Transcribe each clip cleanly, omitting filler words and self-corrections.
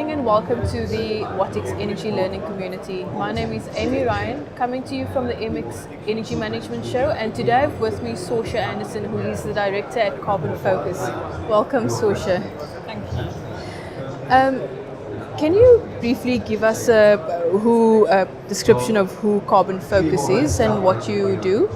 evening and welcome to the Wattics Energy Learning Community. My name is Amy Ryan, coming to you from the MX Energy Management Show, and today I have with me Sorcha Anderson, who is the Director at Carbon Focus. Welcome, Sorcha. Thank you. Can you briefly give us a description of who Carbon Focus is and what you do?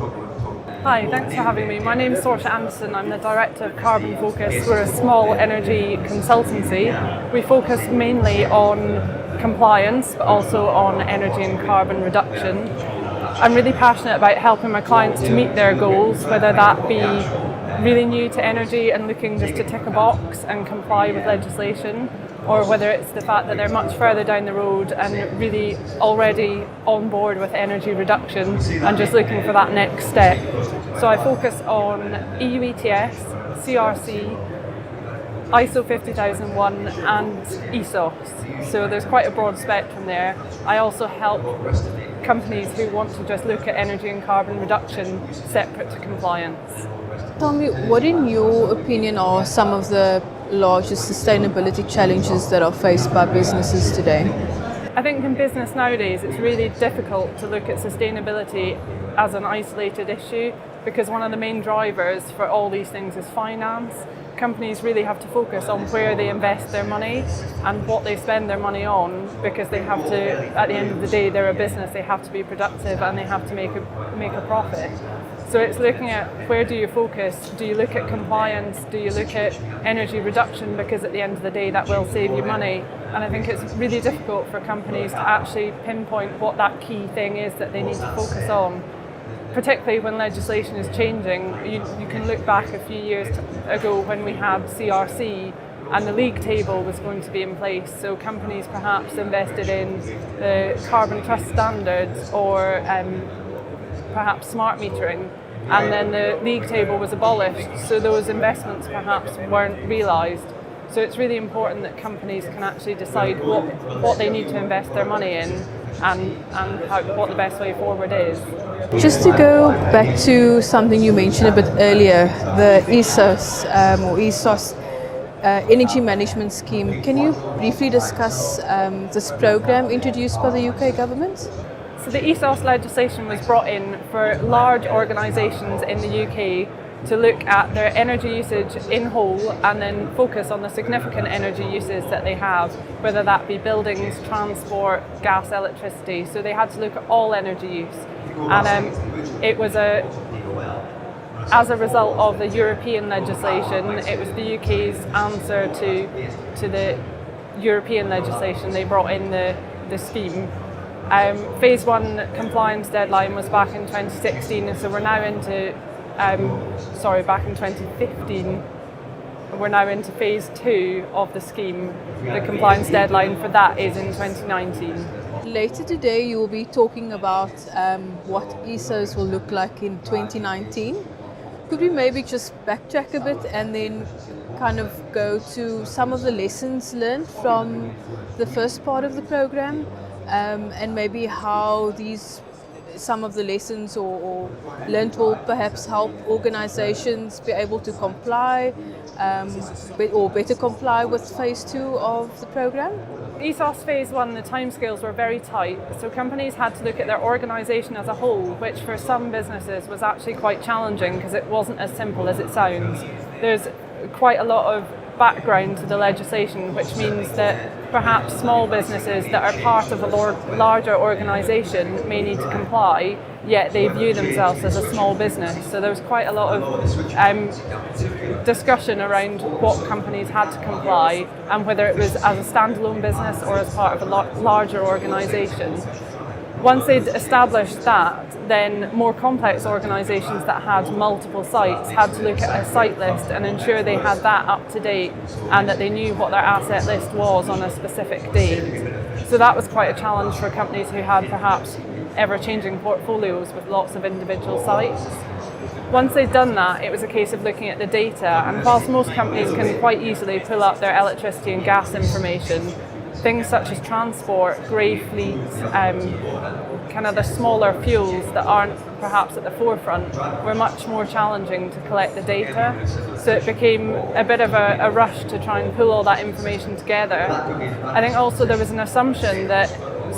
Hi, thanks for having me. My name is Sorcha Anderson. I'm the Director of Carbon Focus. We're a small energy consultancy. We focus mainly on compliance, but also on energy and carbon reduction. I'm really passionate about helping my clients to meet their goals, whether that be really new to energy and looking just to tick a box and comply with legislation, or whether it's the fact that they're much further down the road and really already on board with energy reduction and just looking for that next step. So I focus on EU ETS, CRC, ISO 50001 and ESOS. So there's quite a broad spectrum there. I also help companies who want to just look at energy and carbon reduction separate to compliance. Tell me, what in your opinion are some of the largest sustainability challenges that are faced by businesses today? I think in business nowadays it's really difficult to look at sustainability as an isolated issue, because one of the main drivers for all these things is finance. Companies really have to focus on where they invest their money and what they spend their money on, because they have to, at the end of the day, they're a business, they have to be productive and they have to make a profit. So it's looking at where do you focus? Do you look at compliance? Do you look at energy reduction? Because at the end of the day, that will save you money. And I think it's really difficult for companies to actually pinpoint what that key thing is that they need to focus on. Particularly when legislation is changing. You can look back a few years ago when we had CRC and the league table was going to be in place. So companies perhaps invested in the carbon trust standards or perhaps smart metering, and then the league table was abolished, so those investments perhaps weren't realised. So it's really important that companies can actually decide what they need to invest their money in and what the best way forward is. Just to go back to something you mentioned a bit earlier, the ESOS Energy Management Scheme. Can you briefly discuss this program introduced by the UK government? So the ESOS legislation was brought in for large organisations in the UK to look at their energy usage in whole and then focus on the significant energy uses that they have, whether that be buildings, transport, gas, electricity. So they had to look at all energy use. And it was as a result of the European legislation, it was the UK's answer to the European legislation. They brought in the scheme. Phase 1 compliance deadline was back in 2016, and so we're now into, back in 2015. We're now into phase 2 of the scheme. The compliance deadline for that is in 2019. Later today you will be talking about what ESOS will look like in 2019. Could we maybe just backtrack a bit and then kind of go to some of the lessons learned from the first part of the program? And maybe how some of the lessons or learned will perhaps help organizations be able to comply or better comply with phase 2 of the program? ESOS phase 1, the timescales were very tight, so companies had to look at their organisation as a whole, which for some businesses was actually quite challenging because it wasn't as simple as it sounds. There's quite a lot of background to the legislation, which means that perhaps small businesses that are part of a larger organisation may need to comply, yet they view themselves as a small business. So there was quite a lot of discussion around what companies had to comply and whether it was as a standalone business or as part of a larger organisation. Once they'd established that, then more complex organisations that had multiple sites had to look at a site list and ensure they had that up to date and that they knew what their asset list was on a specific date. So that was quite a challenge for companies who had perhaps ever-changing portfolios with lots of individual sites. Once they'd done that, it was a case of looking at the data, and whilst most companies can quite easily pull up their electricity and gas information, things such as transport, grey fleets, kind of the smaller fuels that aren't perhaps at the forefront were much more challenging to collect the data. So it became a bit of a rush to try and pull all that information together. I think also there was an assumption that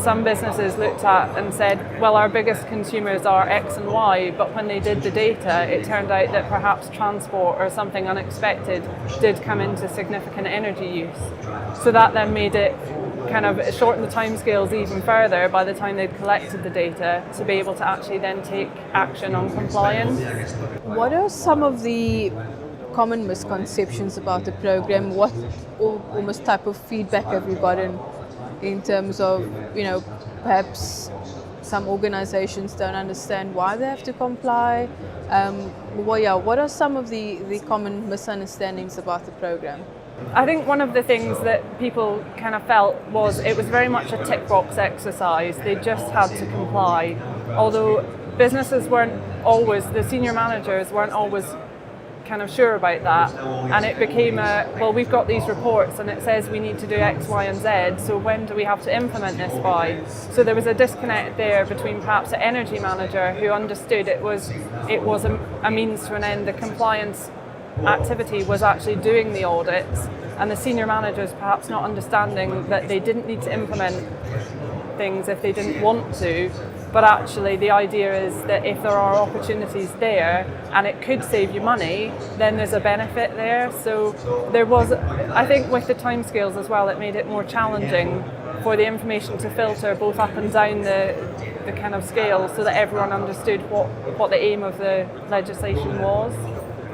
some businesses looked at and said, well, our biggest consumers are X and Y, but when they did the data, it turned out that perhaps transport or something unexpected did come into significant energy use. So that then made it kind of shorten the timescales even further by the time they'd collected the data to be able to actually then take action on compliance. What are some of the common misconceptions about the program? What almost type of feedback have you gotten in terms of, perhaps some organizations don't understand why they have to comply? What are some of the common misunderstandings about the program? I think one of the things that people kind of felt was it was very much a tick box exercise. They just had to comply. Although businesses weren't always, the senior managers weren't always kind of sure about that. And it became we've got these reports and it says we need to do X, Y and Z, so when do we have to implement this by? So there was a disconnect there between perhaps the energy manager who understood it was a means to an end. The compliance activity was actually doing the audits, and the senior managers perhaps not understanding that they didn't need to implement things if they didn't want to, but actually the idea is that if there are opportunities there and it could save you money, then there's a benefit there. So there was, I think with the timescales as well, it made it more challenging for the information to filter both up and down the kind of scale so that everyone understood what the aim of the legislation was.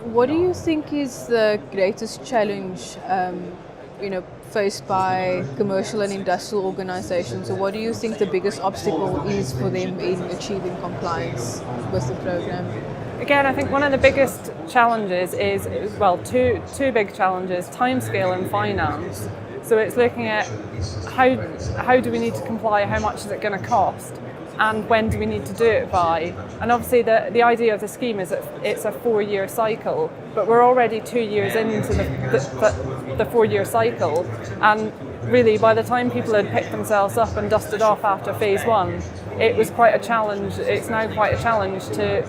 What do you think is the greatest challenge, faced by commercial and industrial organizations, or what do you think the biggest obstacle is for them in achieving compliance with the program? Again, I think one of the biggest challenges is, two big challenges: timescale and finance. So it's looking at how do we need to comply, how much is it going to cost, and when do we need to do it by? And obviously the idea of the scheme is that it's a 4-year cycle, but we're already 2 years into the 4-year cycle, and really by the time people had picked themselves up and dusted off after phase 1, it was quite a challenge. It's now quite a challenge to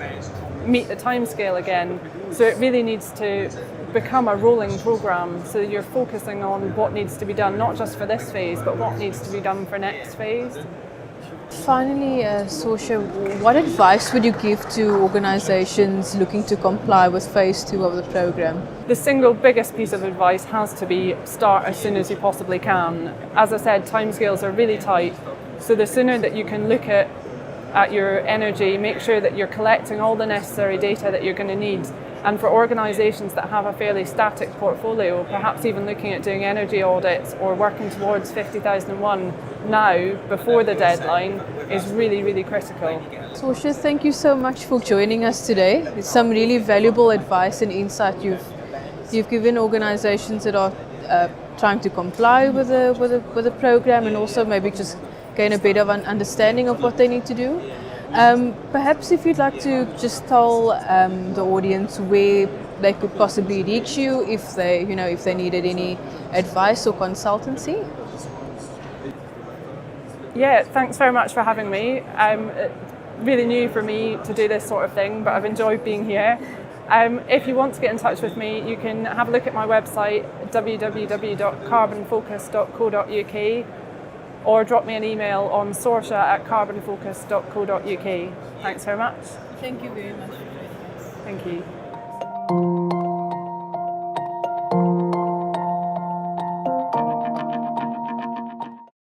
meet the timescale again. So it really needs to become a rolling programme, so you're focusing on what needs to be done, not just for this phase, but what needs to be done for next phase. Finally, Sorcha, what advice would you give to organizations looking to comply with phase 2 of the program? The single biggest piece of advice has to be start as soon as you possibly can. As I said, timescales are really tight, so the sooner that you can look at your energy, make sure that you're collecting all the necessary data that you're going to need. And for organisations that have a fairly static portfolio, perhaps even looking at doing energy audits or working towards 50,001 now, before the deadline, is really, really critical. Sorcha, thank you so much for joining us today. It's some really valuable advice and insight you've given organisations that are trying to comply with the program, and also maybe just gain a bit of an understanding of what they need to do. Perhaps if you'd like to just tell the audience where they could possibly reach you if they needed any advice or consultancy. Yeah, thanks very much for having me. Really new for me to do this sort of thing, but I've enjoyed being here. If you want to get in touch with me, you can have a look at my website, www.carbonfocus.co.uk, or drop me an email on sorcha@carbonfocus.co.uk. Thanks very much. Thank you very much. Thank you.